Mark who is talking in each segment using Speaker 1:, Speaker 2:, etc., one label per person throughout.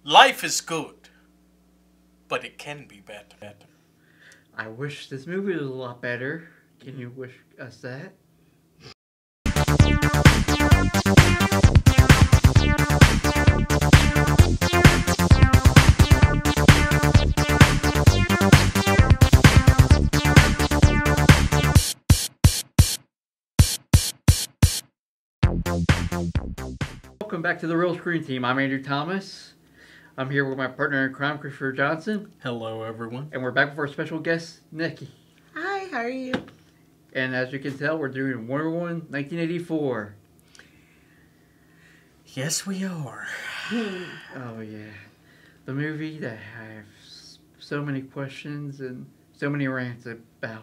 Speaker 1: Life is good, but it can be better.
Speaker 2: I wish this movie was a lot better. Can you wish us that? Welcome back to the Real Screen Team. I'm Andrew Thomas. I'm here with my partner in crime, Christopher Johnson.
Speaker 1: Hello, everyone.
Speaker 2: And we're back with our special guest, Nikki.
Speaker 3: Hi, how are you?
Speaker 2: And as you can tell, we're doing Wonder Woman 1984.
Speaker 1: Yes, we are.
Speaker 2: Oh, yeah. The movie that I have so many questions and so many rants about.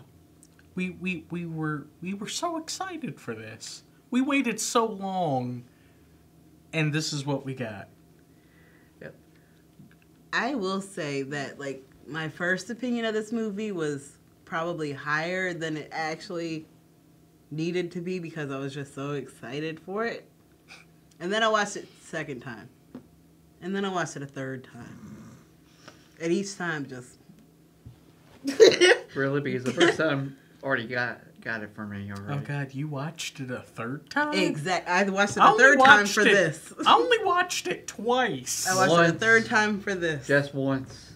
Speaker 1: We were so excited for this. We waited so long, and this is what we got.
Speaker 2: Yep.
Speaker 3: I will say that, like, my first opinion of this movie was probably higher than it actually needed to be because I was just so excited for it. And then I watched it a second time. And then I watched it a third time. And each time just...
Speaker 2: Really? Because the first time already got it for me already.
Speaker 1: Oh, God, you watched it a third time?
Speaker 3: Exactly. I watched it a third time for this.
Speaker 1: I only watched it twice.
Speaker 3: I watched it a third time for this.
Speaker 2: Just once.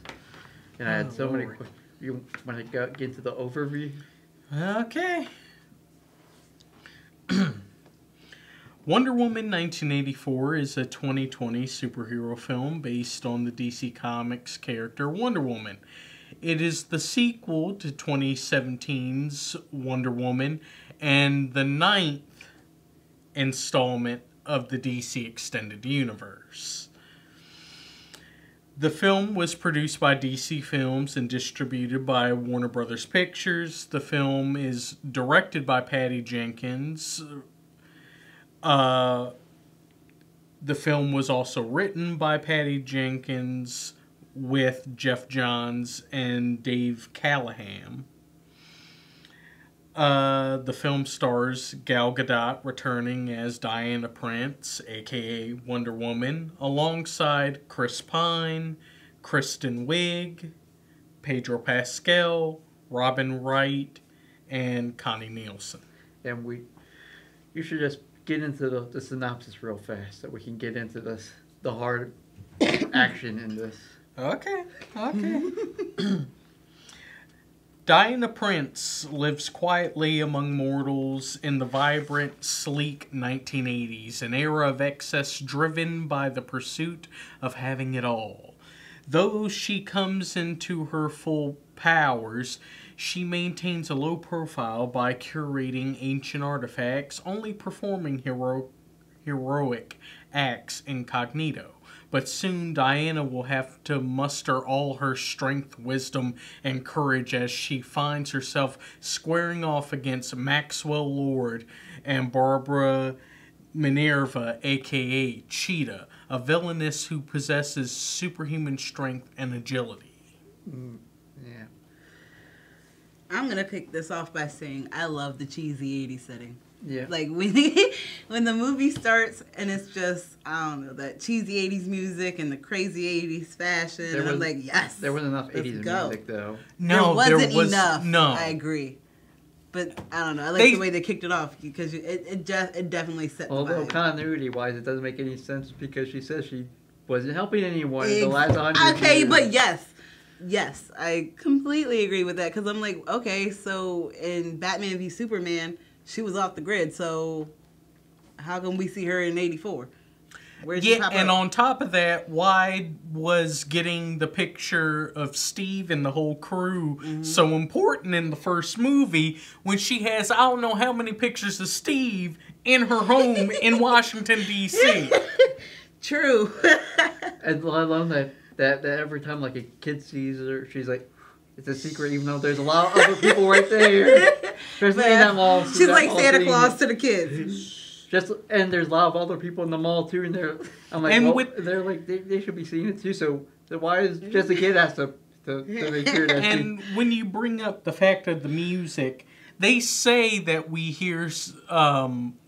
Speaker 2: And I had so many
Speaker 1: Lord.
Speaker 2: questions. You want to get into the overview?
Speaker 1: Okay. Wonder Woman 1984 is a 2020 superhero film based on the DC Comics character Wonder Woman. It is the sequel to 2017's Wonder Woman and the 9th installment of the DC Extended Universe. The film was produced by DC Films and distributed by Warner Brothers Pictures. The film is directed by Patty Jenkins. The film was also written by Patty Jenkins with Jeff Johns and Dave Callahan. The film stars Gal Gadot returning as Diana Prince, aka Wonder Woman, alongside Chris Pine, Kristen Wiig, Pedro Pascal, Robin Wright, and Connie Nielsen.
Speaker 2: And you should just get into the synopsis real fast so we can get into the hard action in this.
Speaker 1: Okay. Diana Prince lives quietly among mortals in the vibrant, sleek 1980s, an era of excess driven by the pursuit of having it all. Though she comes into her full powers, she maintains a low profile by curating ancient artifacts, only performing heroic acts incognito. But soon Diana will have to muster all her strength, wisdom, and courage as she finds herself squaring off against Maxwell Lord and Barbara Minerva, aka Cheetah, a villainess who possesses superhuman strength and agility.
Speaker 2: Yeah.
Speaker 3: I'm going to pick this off by saying I love the cheesy 80s setting.
Speaker 2: Yeah.
Speaker 3: Like, when the movie starts and it's just, I don't know, that cheesy 80s music and the crazy 80s fashion. And I'm like, yes.
Speaker 2: There wasn't enough
Speaker 3: let's
Speaker 2: 80s
Speaker 3: go.
Speaker 2: music, though.
Speaker 1: No,
Speaker 3: there wasn't
Speaker 1: was
Speaker 3: enough.
Speaker 1: No.
Speaker 3: I agree. But I don't know. I like the way they kicked it off because it definitely set the
Speaker 2: Although
Speaker 3: vibe.
Speaker 2: continuity-wise, it doesn't make any sense because she says she wasn't helping anyone in the last 100 years.
Speaker 3: Okay, but yes, I completely agree with that because I'm like, okay, so in Batman v Superman, she was off the grid, so how come we see her in 84? Where'd she pop
Speaker 1: and
Speaker 3: up?
Speaker 1: on top of that, why was getting the picture of Steve and the whole crew so important in the first movie when she has I don't know how many pictures of Steve in her home in Washington, D.C.?
Speaker 3: True.
Speaker 2: And I love that every time like a kid sees her, she's like, it's a secret, even though there's a lot of other people right there. There's in that mall.
Speaker 3: She's like Santa Claus to the kids.
Speaker 2: And there's a lot of other people in the mall too, and I'm like,
Speaker 1: And
Speaker 2: they're like they should be seeing it too. So why is just a kid has to make sure that?
Speaker 1: And when you bring up the fact of the music, they say that we hear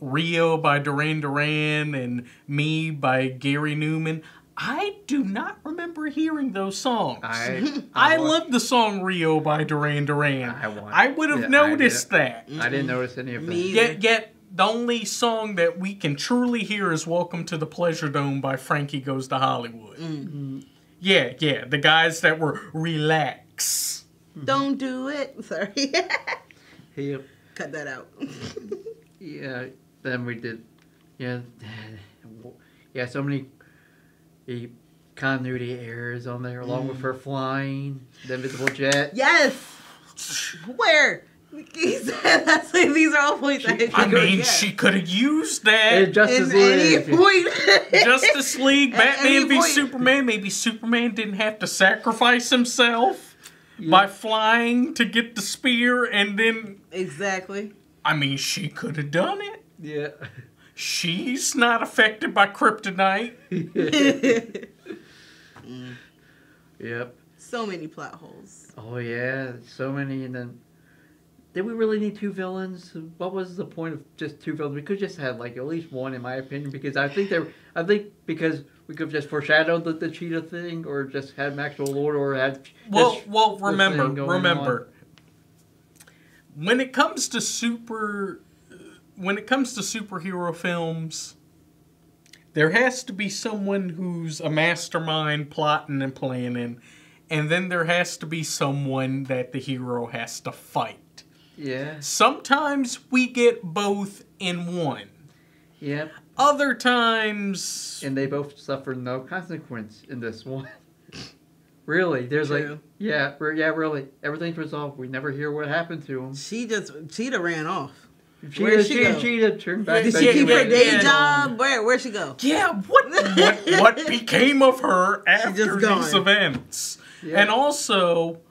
Speaker 1: Rio by Duran Duran and Me by Gary Newman. I do not remember hearing those songs.
Speaker 2: I
Speaker 1: love the song Rio by Duran Duran. I would have
Speaker 2: yeah,
Speaker 1: noticed that.
Speaker 2: I didn't notice any of that.
Speaker 3: Me either.
Speaker 1: Yet, the only song that we can truly hear is Welcome to the Pleasure Dome by Frankie Goes to Hollywood. Yeah, the guys that were relax.
Speaker 3: Don't do it. Sorry.
Speaker 2: Yep.
Speaker 3: Cut that out.
Speaker 2: Yeah, then we did, yeah, so many continuity errors on there, along with her flying, the invisible jet.
Speaker 3: Yes. Where? He said that's like these are all points.
Speaker 1: She could have used that.
Speaker 2: And Justice
Speaker 3: In any
Speaker 2: League.
Speaker 3: point.
Speaker 1: Justice League,
Speaker 3: At
Speaker 1: Batman
Speaker 3: any
Speaker 1: v
Speaker 3: point.
Speaker 1: Superman. Maybe Superman didn't have to sacrifice himself by flying to get the spear, and then
Speaker 3: Exactly.
Speaker 1: she could have done it.
Speaker 2: Yeah.
Speaker 1: She's not affected by kryptonite.
Speaker 2: Yep.
Speaker 3: So many plot holes.
Speaker 2: Oh yeah, so many, and then did we really need two villains? What was the point of just two villains? We could just have like at least one, in my opinion, because I think because we could have just foreshadowed the cheetah thing, or just had Maxwell Lord, or had
Speaker 1: remember. When it comes to superhero films, there has to be someone who's a mastermind plotting and planning, and then there has to be someone that the hero has to fight.
Speaker 2: Yeah.
Speaker 1: Sometimes we get both in one.
Speaker 2: Yep.
Speaker 1: Other times...
Speaker 2: And they both suffer no consequence in this one. Really. There's
Speaker 3: True.
Speaker 2: really. Everything's resolved. We never hear what happened to him.
Speaker 3: Cheetah ran off.
Speaker 2: Cheetah turned back.
Speaker 3: Did she keep her day
Speaker 1: yeah.
Speaker 3: job? Where'd she go?
Speaker 1: Yeah, what became of her after
Speaker 3: just gone.
Speaker 1: these events?
Speaker 2: Yeah.
Speaker 1: And also,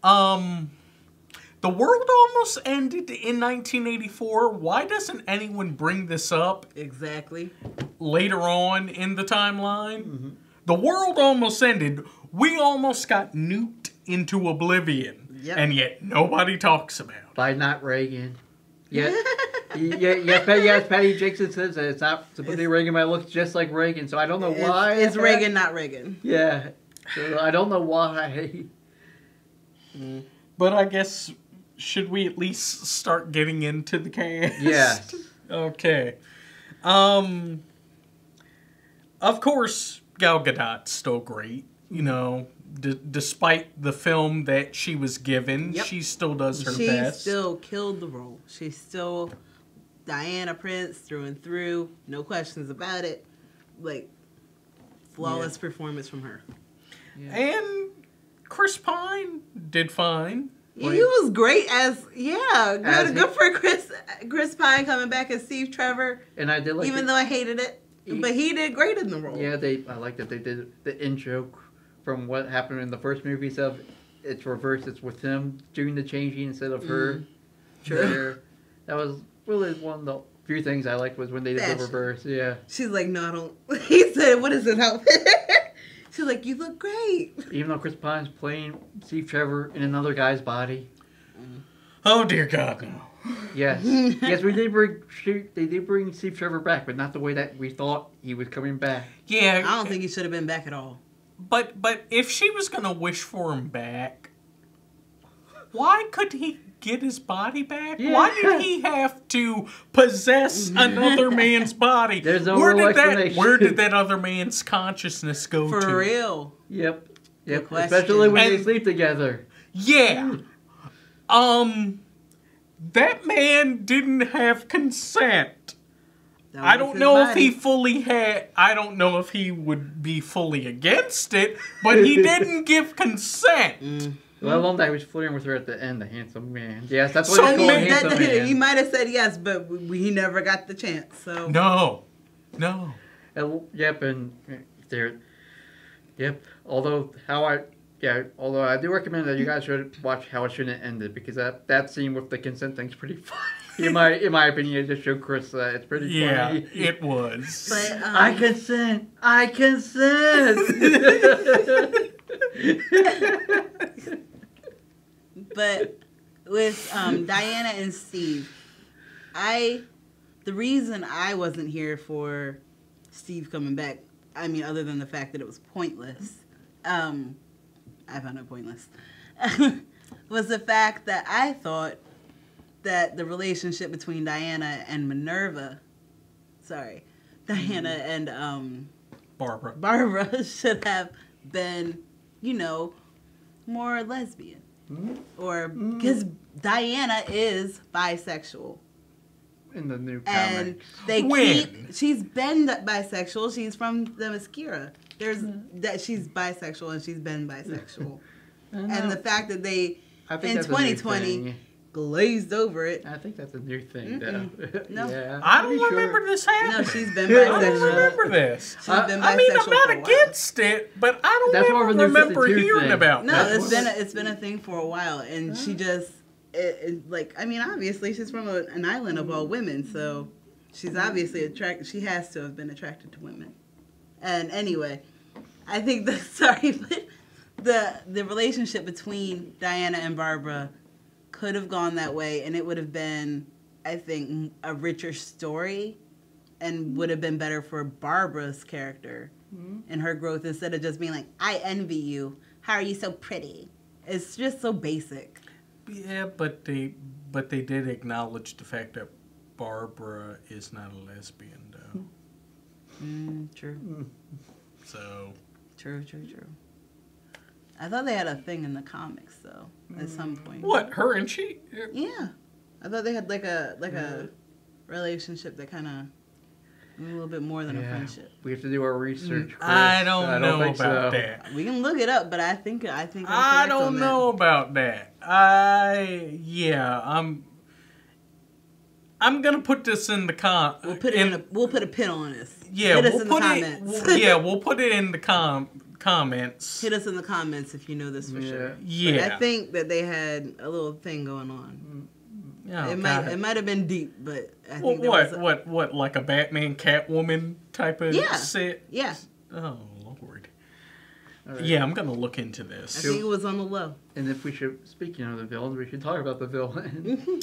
Speaker 1: the world almost ended in 1984. Why doesn't anyone bring this up
Speaker 3: Exactly.
Speaker 1: later on in the timeline? The world almost ended. We almost got nuked into oblivion.
Speaker 3: Yep.
Speaker 1: And yet nobody talks about it.
Speaker 2: By not Reagan. Yes, Patty Jackson says that it's not supposed to be Reagan, but it looks just like Reagan, so I don't know why.
Speaker 3: It's Reagan, not Reagan.
Speaker 2: Yeah. So I don't know why.
Speaker 1: But I guess, should we at least start getting into the cast?
Speaker 2: Yes.
Speaker 1: Okay. Of course, Gal Gadot's still great. You know, despite the film that she was given, she still does her best.
Speaker 3: She still killed the role. She's still Diana Prince through and through. No questions about it. Like, flawless performance from her.
Speaker 2: Yeah.
Speaker 1: And Chris Pine did fine.
Speaker 3: Yeah, he was great as good for Chris Pine coming back as Steve Trevor.
Speaker 2: And I did like
Speaker 3: even though I hated it, but he did great in the role.
Speaker 2: Yeah, I like that they did the intro from what happened in the first movie. So it's reversed. It's with him doing the changing instead of her.
Speaker 3: Sure.
Speaker 2: That was really one of the few things I liked was when they did the reverse. Yeah.
Speaker 3: She's like, no, I don't. He said, what is this outfit? She's like, you look great.
Speaker 2: Even though Chris Pine's playing Steve Trevor in another guy's body.
Speaker 1: Oh dear God, no.
Speaker 2: Yes, yes, they did bring Steve Trevor back, but not the way that we thought he was coming back.
Speaker 1: Yeah,
Speaker 3: I don't think he should have been back at all.
Speaker 1: But if she was gonna wish for him back, why could he get his body back?
Speaker 2: Yeah.
Speaker 1: Why did he have to possess another man's body?
Speaker 2: There's no real explanation.
Speaker 1: Where did that other man's consciousness go to?
Speaker 3: For real.
Speaker 2: Yep.
Speaker 3: question.
Speaker 2: Especially when they
Speaker 1: And-
Speaker 2: sleep together.
Speaker 1: Yeah. That man didn't have consent.
Speaker 3: That
Speaker 1: I
Speaker 3: was
Speaker 1: don't
Speaker 3: his
Speaker 1: know if
Speaker 3: body.
Speaker 1: he fully had. I don't know if he would be fully against it, but he didn't give consent.
Speaker 2: Let alone that he was flirting with her at the end, the handsome man. Yes, that's what
Speaker 1: So
Speaker 2: they call a
Speaker 1: man-
Speaker 2: handsome man.
Speaker 3: He might have said yes, but he never got the chance. So
Speaker 1: No.
Speaker 2: Yep, and there. Yep. Although I do recommend that you guys should watch How It Shouldn't Have Ended, because that scene with the consent thing's pretty funny. In my opinion, it just showed Chris that it's pretty funny.
Speaker 1: It was.
Speaker 3: But
Speaker 2: I consent. I consent.
Speaker 3: But with Diana and Steve, the reason I wasn't here for Steve coming back I mean, other than the fact that it was pointless, I found it pointless, was the fact that I thought that the relationship between Diana and Diana and Barbara should have been, you know, more lesbian. Or because Diana is bisexual.
Speaker 2: In the new
Speaker 3: and
Speaker 2: comics.
Speaker 3: She's been bisexual. She's from the Themyscira. There's that she's bisexual and she's been bisexual. And the fact that they in 2020 glazed over it.
Speaker 2: I think that's a new thing, though.
Speaker 3: No.
Speaker 2: Yeah,
Speaker 1: I don't remember this happening.
Speaker 3: No, she's been bisexual.
Speaker 1: I don't remember this.
Speaker 3: She's been bisexual.
Speaker 1: I mean, I'm not against it, but I don't remember hearing about
Speaker 3: no,
Speaker 1: that.
Speaker 3: it's been a thing for a while, and she just like, I mean, obviously she's from an island of all women, so she's obviously attracted. She has to have been attracted to women. And anyway, I think the relationship between Diana and Barbara could have gone that way, and it would have been, I think, a richer story, and would have been better for Barbara's character and her growth, instead of just being like, I envy you. How are you so pretty? It's just so basic.
Speaker 1: Yeah, but they did acknowledge the fact that Barbara is not a lesbian, though.
Speaker 3: True.
Speaker 1: So.
Speaker 3: True. I thought they had a thing in the comics, though, at some point.
Speaker 1: What, her and she?
Speaker 3: Yeah. I thought they had like a relationship that kind of a little bit more than a friendship.
Speaker 2: We have to do our research, Chris.
Speaker 1: I don't know about that.
Speaker 3: We can look it up, but I think I'm
Speaker 1: I don't know about that. I'm gonna put this in the
Speaker 3: We'll put a pin on this.
Speaker 1: Yeah,
Speaker 3: Hit us in the comments.
Speaker 1: We'll put it in the comments.
Speaker 3: Hit us in the comments if you know this for sure.
Speaker 1: Yeah.
Speaker 3: But I think that they had a little thing going on.
Speaker 1: Oh,
Speaker 3: it might have been deep, but I think
Speaker 1: what like a Batman Catwoman type of set?
Speaker 3: Yeah.
Speaker 1: Oh Lord.
Speaker 2: Right.
Speaker 1: Yeah, I'm gonna look into this.
Speaker 3: I think it was on the low.
Speaker 2: And if we should, speaking of the villains, we should talk about the villain.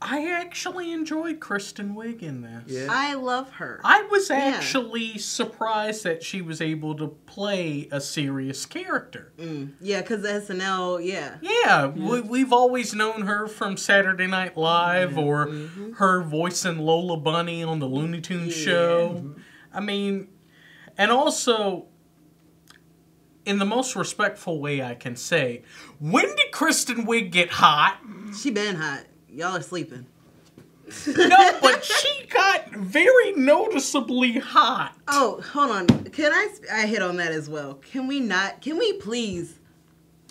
Speaker 1: I actually enjoyed Kristen Wiig in this.
Speaker 2: Yeah.
Speaker 3: I love her.
Speaker 1: I was actually surprised that she was able to play a serious character.
Speaker 3: Yeah, because SNL,
Speaker 1: Yeah, we've always known her from Saturday Night Live or her voice in Lola Bunny on the Looney Tunes show. I mean, and also, in the most respectful way I can say, when did Kristen Wiig get hot?
Speaker 3: She been hot. Y'all are sleeping.
Speaker 1: No, but she got very noticeably hot.
Speaker 3: Oh, hold on. Can I hit on that as well? Can we please,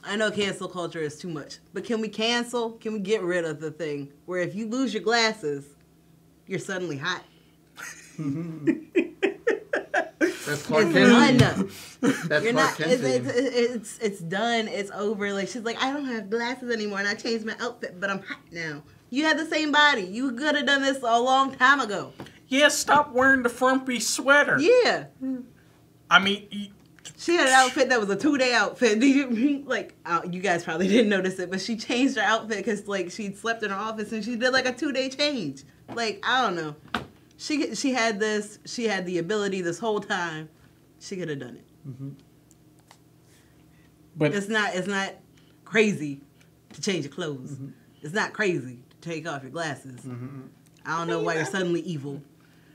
Speaker 3: I know cancel culture is too much, but can we get rid of the thing where if you lose your glasses, you're suddenly hot?
Speaker 2: That's Clark
Speaker 3: Kent.
Speaker 2: That's
Speaker 3: You're
Speaker 2: Clark
Speaker 3: not.
Speaker 2: Kent.
Speaker 3: It's done. It's over. Like, she's like, I don't have glasses anymore, and I changed my outfit, but I'm hot now. You had the same body. You could have done this a long time ago.
Speaker 1: Yeah, stop wearing the frumpy sweater.
Speaker 3: Yeah.
Speaker 1: I mean,
Speaker 3: she had an outfit that was a 2-day outfit. You guys probably didn't notice it, but she changed her outfit because like she'd slept in her office and she did like a 2-day change. Like, I don't know. She had the ability this whole time. She could have done it. But it's not crazy to change your clothes. It's not crazy to take off your glasses. I don't know why you're suddenly evil.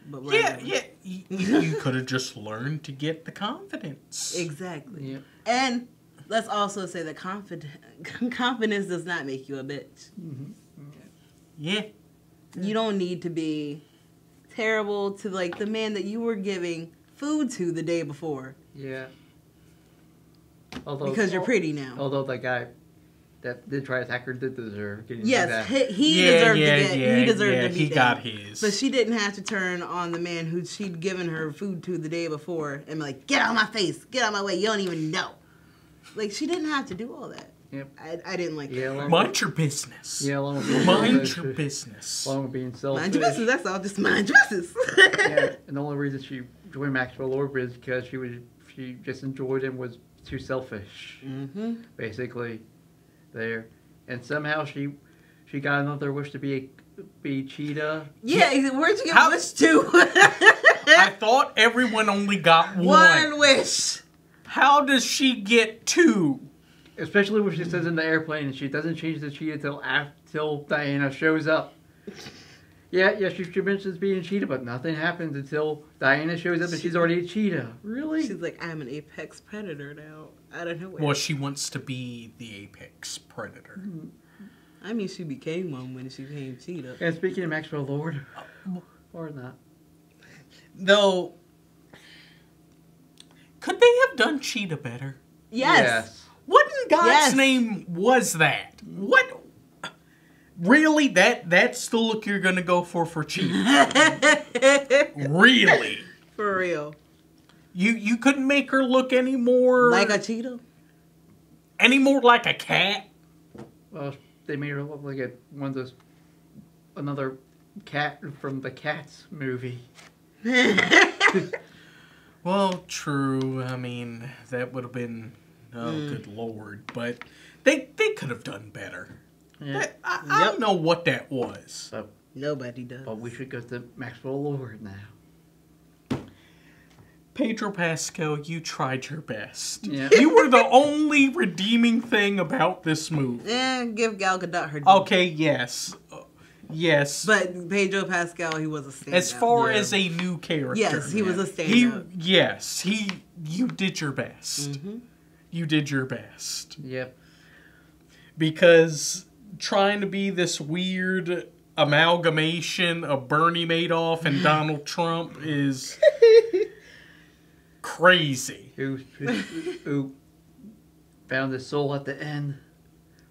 Speaker 3: But whatever.
Speaker 1: Yeah. You could have just learned to get the confidence.
Speaker 3: Exactly. Yep. And let's also say that confidence does not make you a bitch.
Speaker 1: Yeah.
Speaker 3: You don't need to be terrible to like the man that you were giving food to the day before.
Speaker 2: Yeah.
Speaker 3: Because you're pretty now.
Speaker 2: Although that guy that did try to attack her did deserve getting
Speaker 3: that.
Speaker 2: He
Speaker 3: deserved to be
Speaker 1: he got his.
Speaker 3: But she didn't have to turn on the man who she'd given her food to the day before and be like, get out of my face, get out of my way, you don't even know. Like, she didn't have to do all that.
Speaker 2: Yep.
Speaker 3: I didn't like that.
Speaker 1: Mind your business.
Speaker 2: Yeah, along with
Speaker 1: mind your business.
Speaker 2: Along with being selfish.
Speaker 3: Mind your business, that's all, just mind your business.
Speaker 2: Yeah, and the only reason she joined Maxwell Lord is because she just enjoyed him, was too selfish. Basically, there. And somehow she got another wish to be Cheetah.
Speaker 3: Yeah, where'd you get wish to?
Speaker 1: I thought everyone only got
Speaker 3: One wish.
Speaker 1: How does she get 2?
Speaker 2: Especially when she says in the airplane and she doesn't change the cheetah till Diana shows up. Yeah, she mentions being a cheetah, but nothing happens until Diana shows up and she's already a cheetah. Really?
Speaker 3: She's like, I'm an apex predator now. I don't know.
Speaker 1: Well, she wants to be the apex predator.
Speaker 3: I mean, she became one when she became cheetah.
Speaker 2: And speaking of Maxwell Lord, or not.
Speaker 1: Though, could they have done Cheetah better?
Speaker 3: Yes.
Speaker 1: What in God's
Speaker 3: Yes.
Speaker 1: name was that? What? Really? That's the look you're gonna go for Cheetah? Really?
Speaker 3: For real.
Speaker 1: You couldn't make her look any more
Speaker 3: Like a cheetah?
Speaker 1: any more like a cat?
Speaker 2: Well, they made her look like another cat from the Cats movie.
Speaker 1: Well, true. I mean, that would have been good lord, but they could have done better.
Speaker 2: Yeah.
Speaker 1: I don't know what that was.
Speaker 3: Nobody does.
Speaker 2: But we should go to Maxwell Lord now.
Speaker 1: Pedro Pascal, you tried your best.
Speaker 2: Yeah.
Speaker 1: You were the only redeeming thing about this movie.
Speaker 3: Give Gal Gadot her due.
Speaker 1: Okay, yes. Yes.
Speaker 3: But Pedro Pascal, he was a standout.
Speaker 1: As far as a new character.
Speaker 3: Yes, he was a standout.
Speaker 1: You did your best.
Speaker 3: Mm-hmm.
Speaker 1: You did your best.
Speaker 2: Yep.
Speaker 1: Because trying to be this weird amalgamation of Bernie Madoff and Donald Trump is crazy.
Speaker 2: Who found his soul at the end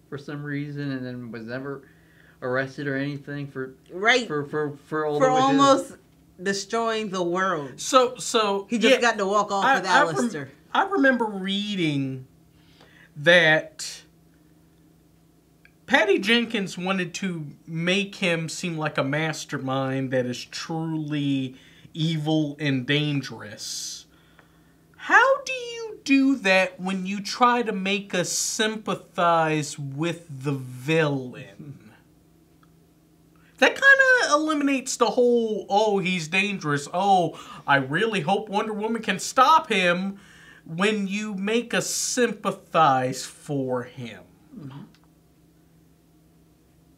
Speaker 2: for some reason and then was never arrested or anything for
Speaker 3: Right.
Speaker 2: for all
Speaker 3: For
Speaker 2: the wishes.
Speaker 3: almost destroying the world.
Speaker 1: So
Speaker 3: He just got to walk off with Alistair.
Speaker 1: I remember reading that Patty Jenkins wanted to make him seem like a mastermind that is truly evil and dangerous. How do you do that when you try to make us sympathize with the villain? That kind of eliminates the whole, oh, he's dangerous. Oh, I really hope Wonder Woman can stop him, when you make us sympathize for him.
Speaker 2: Mm-hmm.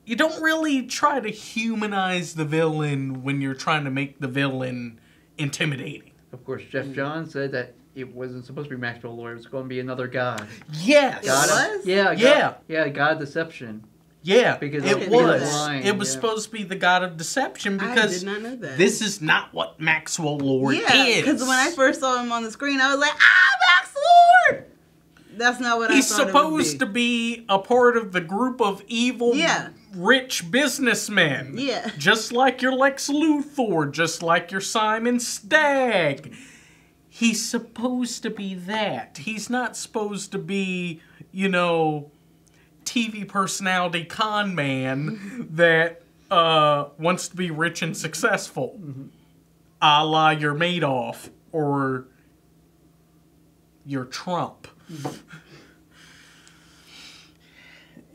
Speaker 1: You don't really try to humanize the villain when you're trying to make the villain intimidating.
Speaker 2: Of course, Jeff Johns said that it wasn't supposed to be Maxwell Lord. It was going to be another god.
Speaker 1: Yes.
Speaker 3: God was?
Speaker 2: Yeah, God of deception.
Speaker 1: Yeah,
Speaker 2: Because
Speaker 1: it
Speaker 3: of
Speaker 1: was.
Speaker 2: lying,
Speaker 1: It was
Speaker 2: yeah.
Speaker 1: supposed to be the god of deception
Speaker 3: I
Speaker 1: because
Speaker 3: did not know that.
Speaker 1: this is not what Maxwell Lord
Speaker 3: Yeah,
Speaker 1: is.
Speaker 3: because when I first saw him on the screen, I was like, Max Lord! That's not what
Speaker 1: He's
Speaker 3: I thought
Speaker 1: supposed
Speaker 3: it
Speaker 1: to
Speaker 3: would
Speaker 1: be a part of the group of evil,
Speaker 3: Yeah.
Speaker 1: rich businessmen.
Speaker 3: Yeah.
Speaker 1: Just like your Lex Luthor, just like your Simon Stagg. He's supposed to be that. He's not supposed to be, TV personality con man that wants to be rich and successful.
Speaker 3: Mm-hmm.
Speaker 1: A la your Madoff or your Trump.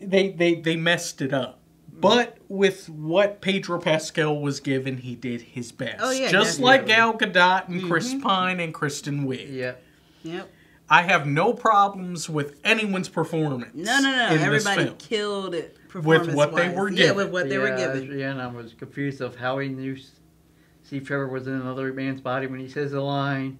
Speaker 1: They messed it up. But with what Pedro Pascal was given, he did his best.
Speaker 3: Oh, yeah,
Speaker 1: just like
Speaker 2: definitely.
Speaker 1: Gal Gadot and Chris Pine and Kristen Wiig.
Speaker 2: Yeah.
Speaker 3: Yep.
Speaker 1: I have no problems with anyone's performance.
Speaker 3: No.
Speaker 1: in this
Speaker 3: Everybody
Speaker 1: film.
Speaker 3: killed it.
Speaker 1: With what they were
Speaker 3: Yeah,
Speaker 1: given.
Speaker 3: with what they were given.
Speaker 2: Yeah, and I was confused of how he knew Steve Trevor was in another man's body when he says the line,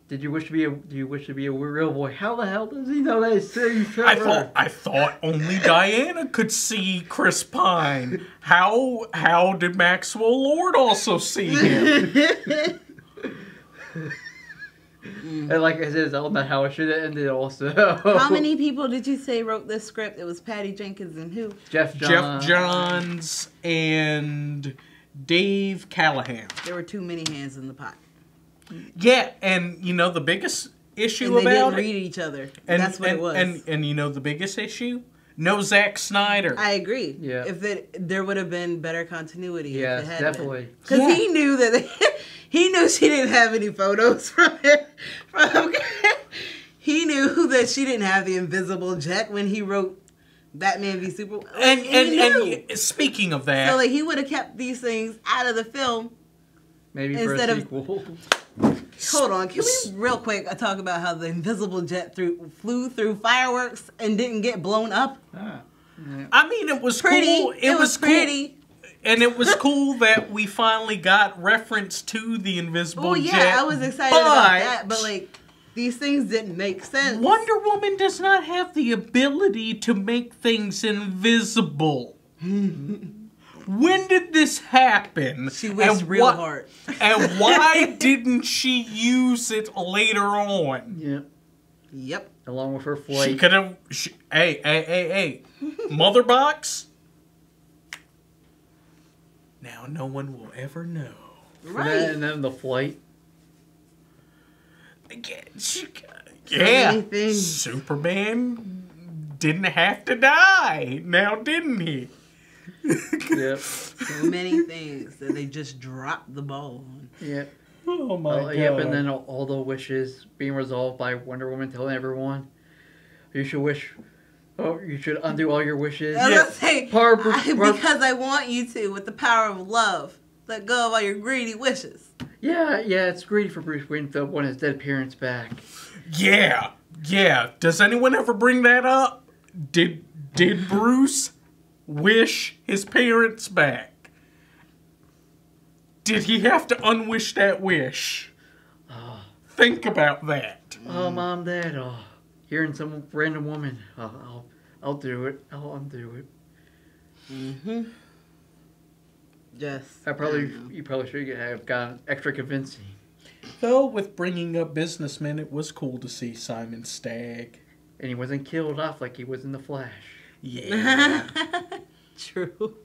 Speaker 2: do you wish to be a real boy? How the hell does he know that it's Steve Trevor?
Speaker 1: I thought only Diana could see Chris Pine. How did Maxwell Lord also see him?
Speaker 2: And like I said, it's all about how it should have ended also.
Speaker 3: How many people did you say wrote this script? It was Patty Jenkins and who?
Speaker 2: Jeff
Speaker 1: Jeff Johns and Dave Callahan.
Speaker 3: There were too many hands in the pot.
Speaker 1: Yeah, and the biggest issue
Speaker 3: And they
Speaker 1: about
Speaker 3: didn't
Speaker 1: it,
Speaker 3: read each other.
Speaker 1: and,
Speaker 3: That's what
Speaker 1: and,
Speaker 3: it was.
Speaker 1: and the biggest issue? No Zack Snyder.
Speaker 3: I agree.
Speaker 2: Yeah.
Speaker 3: If there would have been better continuity.
Speaker 2: Yes, definitely.
Speaker 3: Because
Speaker 1: Yeah.
Speaker 3: he knew that he knew she didn't have any photos from it. He knew that she didn't have the invisible jet when he wrote Batman v Superman.
Speaker 1: and
Speaker 3: He knew.
Speaker 1: speaking of that,
Speaker 3: So he would have kept these things out of the film
Speaker 2: Maybe for
Speaker 3: Instead
Speaker 2: a
Speaker 3: of-
Speaker 2: sequel.
Speaker 3: Hold on, can we real quick talk about how the invisible jet flew through fireworks and didn't get blown up?
Speaker 2: Ah, yeah.
Speaker 1: I mean, it was
Speaker 3: Pretty.
Speaker 1: cool.
Speaker 3: It was
Speaker 1: cool.
Speaker 3: pretty.
Speaker 1: And it was cool that we finally got reference to the invisible
Speaker 3: Oh yeah,
Speaker 1: jet.
Speaker 3: I was excited about that, but like these things didn't make sense.
Speaker 1: Wonder Woman does not have the ability to make things invisible. When did this happen?
Speaker 3: She wished real hard.
Speaker 1: And why didn't she use it later on?
Speaker 2: Yep.
Speaker 3: Yep.
Speaker 2: Along with her
Speaker 1: She
Speaker 2: flight.
Speaker 1: could have. Hey. Mother box? Now no one will ever know.
Speaker 2: For that, and then the flight.
Speaker 1: Yeah.
Speaker 3: many things.
Speaker 1: Superman didn't have to die. Now didn't he?
Speaker 2: Yep.
Speaker 3: So many things that they just dropped the ball on.
Speaker 2: Yep.
Speaker 1: Oh my god.
Speaker 2: Yep, and then all the wishes being resolved by Wonder Woman telling everyone, you should undo all your wishes.
Speaker 3: I was gonna say,
Speaker 2: Barbara-
Speaker 3: because I want you to, with the power of love, let go of all your greedy wishes.
Speaker 2: Yeah, it's greedy for Bruce Wayne to want his dead parents back.
Speaker 1: Yeah. Does anyone ever bring that up? Did Bruce wish his parents back? Did he have to unwish that wish? Think about that.
Speaker 2: Oh, Mom, Dad, hearing some random woman, I'll do it. I'll undo it.
Speaker 3: Mm-hmm. Just.
Speaker 2: You probably should have gotten extra convincing.
Speaker 1: Though with bringing up businessmen, it was cool to see Simon Stagg.
Speaker 2: And he wasn't killed off like he was in The Flash.
Speaker 1: Yeah.
Speaker 3: True.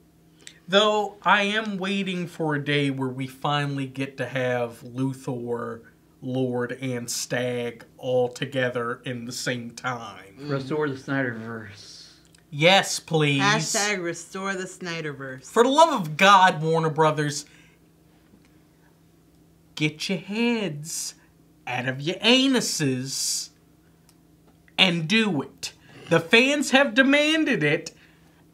Speaker 1: Though I am waiting for a day where we finally get to have Luthor, Lord, and Stagg all together in the same time.
Speaker 2: Restore the Snyderverse.
Speaker 1: Yes, please.
Speaker 3: Hashtag restore the Snyderverse.
Speaker 1: For the love of God, Warner Brothers, get your heads out of your anuses and do it. The fans have demanded it.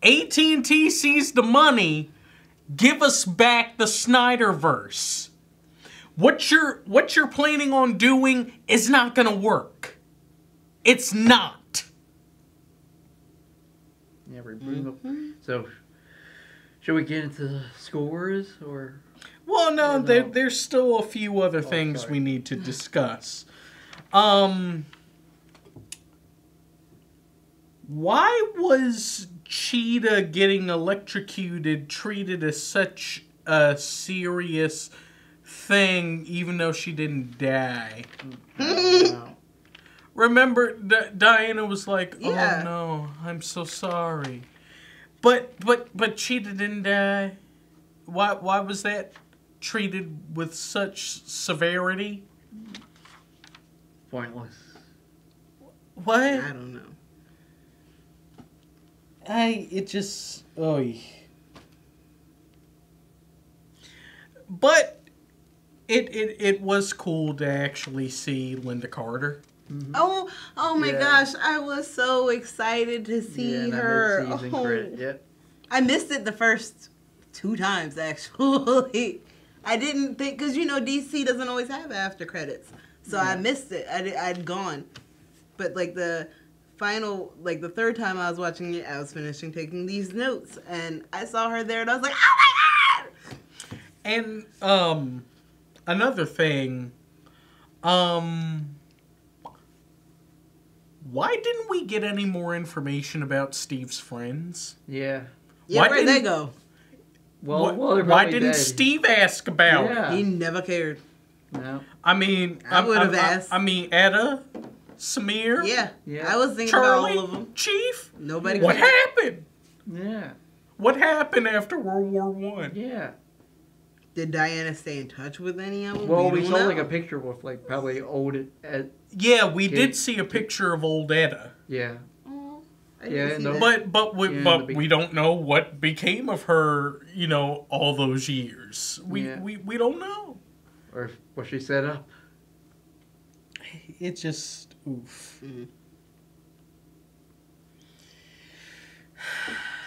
Speaker 1: AT&T sees the money. Give us back the Snyderverse. What you're planning on doing is not gonna work. It's not.
Speaker 2: Yeah, So, should we get into the scores or?
Speaker 1: Well, no,
Speaker 2: no.
Speaker 1: there's still a few other things
Speaker 2: sorry.
Speaker 1: we need to discuss. Why was Cheetah getting electrocuted treated as such a serious thing, even though she didn't die?
Speaker 2: No.
Speaker 1: Remember, Diana was like,
Speaker 3: Yeah.
Speaker 1: "Oh no, I'm so sorry," but Cheetah didn't die. Why was that treated with such severity?
Speaker 2: Pointless.
Speaker 1: What?
Speaker 3: I don't know.
Speaker 1: But it was cool to actually see Linda Carter.
Speaker 3: Oh my
Speaker 2: Yeah.
Speaker 3: gosh! I was so excited to see
Speaker 2: and that
Speaker 3: her.
Speaker 2: mid-season
Speaker 3: Oh.
Speaker 2: credit. Yep.
Speaker 3: I missed it the first 2 times actually. I didn't think because DC doesn't always have after credits, so I missed it. I'd gone, but like the final, like the third time I was watching it, I was finishing taking these notes and I saw her there and I was like, oh my god!
Speaker 1: And another thing, why didn't we get any more information about Steve's friends?
Speaker 2: Yeah.
Speaker 3: Yeah,
Speaker 1: Why
Speaker 3: where'd they
Speaker 1: didn't-
Speaker 3: go?
Speaker 2: Well,
Speaker 1: Why
Speaker 2: they're probably
Speaker 1: didn't
Speaker 2: dead.
Speaker 1: Steve ask about it?
Speaker 2: Yeah.
Speaker 3: He never cared.
Speaker 2: No.
Speaker 1: I mean,
Speaker 3: I would've asked.
Speaker 1: I mean, Etta, Samir,
Speaker 3: Yeah,
Speaker 2: Yeah.
Speaker 3: I was thinking
Speaker 1: Charlie,
Speaker 3: about all of them.
Speaker 1: Chief.
Speaker 3: Nobody.
Speaker 1: What
Speaker 3: cared.
Speaker 1: happened?
Speaker 2: Yeah.
Speaker 1: What happened after World War One?
Speaker 2: Yeah.
Speaker 3: Did Diana stay in touch with any of them?
Speaker 2: Well, we
Speaker 3: don't
Speaker 2: saw
Speaker 3: know.
Speaker 2: like a picture with like probably old.
Speaker 1: Yeah, we
Speaker 2: Okay.
Speaker 1: did see a picture of old Etta,
Speaker 2: Yeah.
Speaker 3: Oh, I
Speaker 2: Yeah,
Speaker 3: didn't see
Speaker 2: no.
Speaker 3: that.
Speaker 1: but
Speaker 2: Yeah,
Speaker 1: we don't know what became of her. All those years. We don't know.
Speaker 2: Or what she set up.
Speaker 1: It just oof.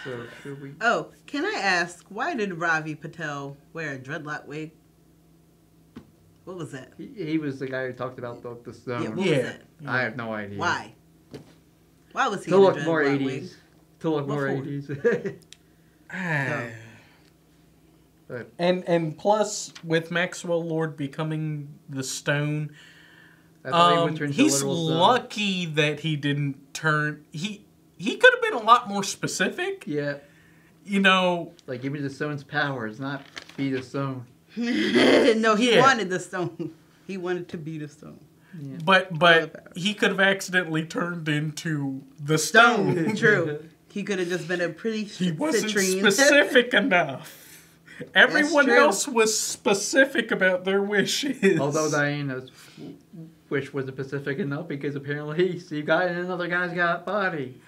Speaker 2: So should we?
Speaker 3: Oh, can I ask, why did Ravi Patel wear a dreadlock wig? What was that?
Speaker 2: He was the guy who talked about the stone.
Speaker 3: Yeah, what was
Speaker 1: Yeah.
Speaker 3: that?
Speaker 2: I have no idea.
Speaker 3: Why? Why was he
Speaker 2: To
Speaker 3: in a
Speaker 2: look
Speaker 3: Jack
Speaker 2: more
Speaker 3: Black
Speaker 2: 80s.
Speaker 3: wig?
Speaker 2: To look
Speaker 3: What
Speaker 2: more
Speaker 3: for?
Speaker 2: 80s.
Speaker 1: Ah.
Speaker 2: But
Speaker 1: And plus, with Maxwell Lord becoming the stone,
Speaker 2: I thought he would turn into a
Speaker 1: he's
Speaker 2: literal stone.
Speaker 1: lucky that he didn't turn. He could have been a lot more specific.
Speaker 2: Yeah.
Speaker 1: You know,
Speaker 2: Like, give me the stone's powers, not be the stone.
Speaker 3: No, he
Speaker 1: Yeah.
Speaker 3: wanted the stone. He wanted to be the stone.
Speaker 2: Yeah.
Speaker 1: but he could have accidentally turned into the stone.
Speaker 3: True. He could have just been a pretty
Speaker 1: He wasn't
Speaker 3: citrine.
Speaker 1: specific enough. Everyone
Speaker 3: true.
Speaker 1: else was specific about their wishes.
Speaker 2: Although Diana's wish wasn't specific enough because apparently Steve got in another guy's got body.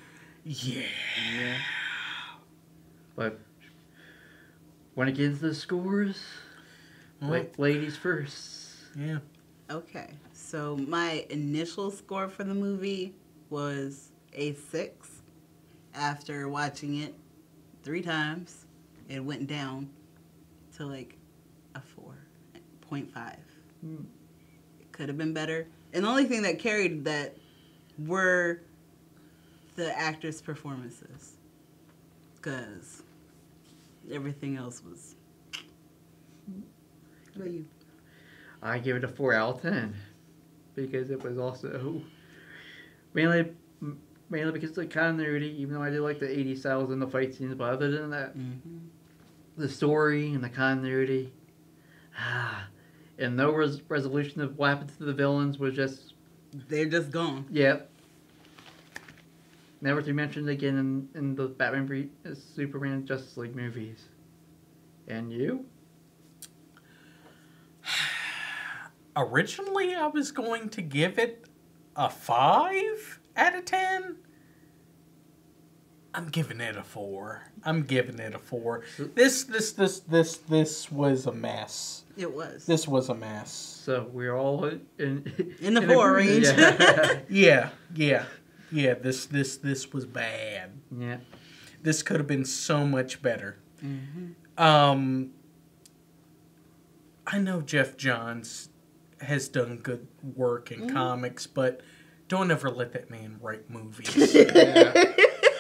Speaker 1: Yeah.
Speaker 2: Yeah. But when it gets to the scores,
Speaker 1: Well,
Speaker 2: ladies first.
Speaker 1: yeah.
Speaker 3: Okay, so my initial score for the movie was a 6. After watching it 3 times, it went down to like a 4.5. It could have been better. And the only thing that carried that were the actors' performances. Because everything else was... What about you?
Speaker 2: I give it a 4 out of 10 because it was also mainly because of the continuity. Even though I did like the 80s styles and the fight scenes, but other than that, the story and the continuity, and no resolution of what happened to the villains was just
Speaker 3: They're just gone.
Speaker 2: never to be mentioned again in the Batman Superman Justice League movies. And you?
Speaker 1: Originally, I was going to give it a 5 out of 10. I'm giving it a 4. I'm giving it a 4. This was a mess.
Speaker 3: It was.
Speaker 1: This was a mess.
Speaker 2: So we're all in
Speaker 3: the 4 range.
Speaker 2: Yeah.
Speaker 1: Yeah. This was bad.
Speaker 2: Yeah.
Speaker 1: This could have been so much better. I know Jeff Johns has done good work in comics, but don't ever let that man write movies.
Speaker 2: Yeah.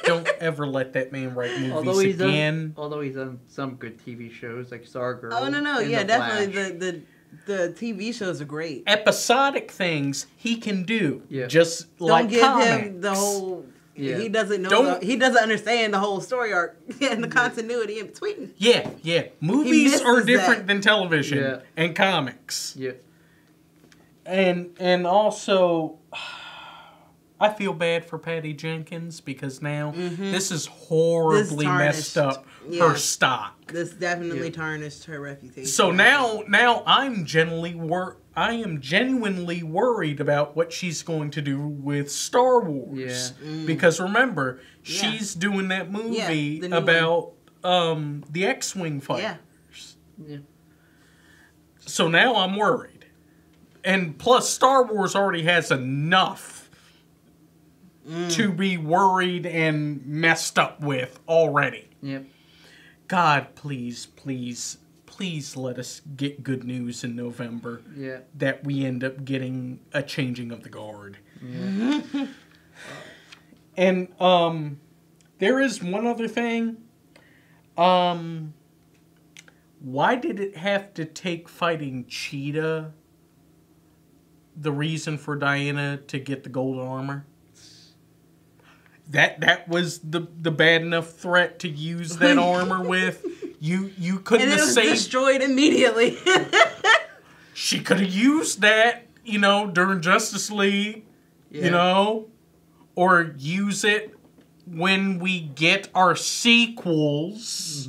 Speaker 1: Don't ever let that man write movies again.
Speaker 2: Although he's done some good TV shows like Stargirl.
Speaker 3: Oh no,
Speaker 2: and
Speaker 3: yeah,
Speaker 2: The
Speaker 3: definitely.
Speaker 2: Flash.
Speaker 3: The TV shows are great.
Speaker 1: Episodic things he can do.
Speaker 2: Yeah.
Speaker 1: Just
Speaker 3: Don't
Speaker 1: like
Speaker 3: give
Speaker 1: comics.
Speaker 3: him the whole.
Speaker 2: Yeah.
Speaker 3: He doesn't know.
Speaker 1: Don't-
Speaker 3: He doesn't understand the whole story arc and the continuity in between.
Speaker 1: Yeah. Movies
Speaker 3: misses
Speaker 1: are different
Speaker 3: that.
Speaker 1: than television
Speaker 2: Yeah.
Speaker 1: and comics.
Speaker 2: Yeah.
Speaker 1: And also, I feel bad for Patty Jenkins because now this is horribly
Speaker 3: tarnished.
Speaker 1: messed up
Speaker 3: Yeah.
Speaker 1: her stock.
Speaker 3: This definitely
Speaker 2: Yeah.
Speaker 3: tarnished her reputation.
Speaker 1: So now I am genuinely worried about what she's going to do with Star Wars.
Speaker 2: Yeah.
Speaker 1: Because remember,
Speaker 3: Yeah.
Speaker 1: she's doing that movie
Speaker 3: Yeah, the new
Speaker 1: about the X-Wing fighters.
Speaker 3: Yeah.
Speaker 2: Yeah.
Speaker 1: So now I'm worried. And plus, Star Wars already has enough to be worried and messed up with already.
Speaker 2: Yep.
Speaker 1: God, please let us get good news in November
Speaker 2: Yeah.
Speaker 1: that we end up getting a changing of the guard.
Speaker 2: Yeah.
Speaker 1: And there is one other thing. Why did it have to take fighting Cheetah the reason for Diana to get the gold armor? That was the bad enough threat to use that armor with. You couldn't
Speaker 3: And it
Speaker 1: have
Speaker 3: was
Speaker 1: saved.
Speaker 3: destroyed immediately.
Speaker 1: She could have used that, during Justice League,
Speaker 2: Yeah.
Speaker 1: or use it when we get our sequels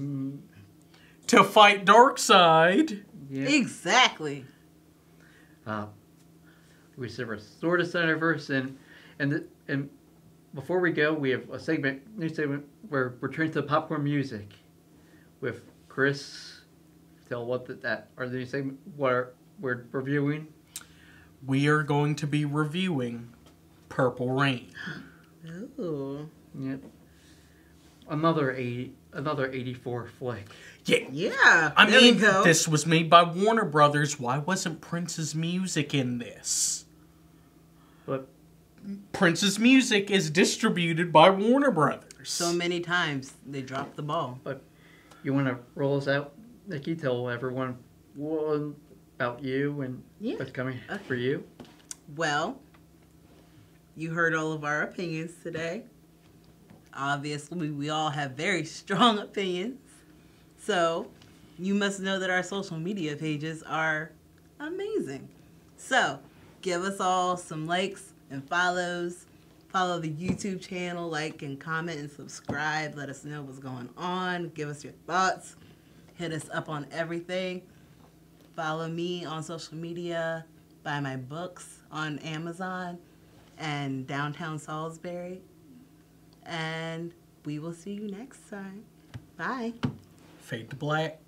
Speaker 1: to fight Darkseid.
Speaker 2: Yeah.
Speaker 3: Exactly.
Speaker 2: We serve a sort of Cineverse, and before we go, we have a new segment where we're turning to popcorn music with Chris. Tell what our new segment what we're reviewing.
Speaker 1: We are going to be reviewing Purple Rain.
Speaker 3: Ooh.
Speaker 2: Yep. Another another 84 flick.
Speaker 1: Yeah.
Speaker 3: Yeah.
Speaker 1: I
Speaker 3: there
Speaker 1: mean,
Speaker 3: we go.
Speaker 1: this was made by Warner Brothers. Why wasn't Prince's music in this?
Speaker 2: But
Speaker 1: Prince's music is distributed by Warner Brothers.
Speaker 3: So many times they dropped the ball.
Speaker 2: you want to roll us out, Nikki? Tell everyone about you and
Speaker 3: Yeah.
Speaker 2: what's coming for you.
Speaker 3: Well, you heard all of our opinions today. Obviously, we all have very strong opinions. So, you must know that our social media pages are amazing. So, give us all some likes and follows. Follow the YouTube channel, like and comment and subscribe. Let us know what's going on. Give us your thoughts. Hit us up on everything. Follow me on social media. Buy my books on Amazon and Downtown Salisbury. And we will see you next time. Bye.
Speaker 1: Fade to black.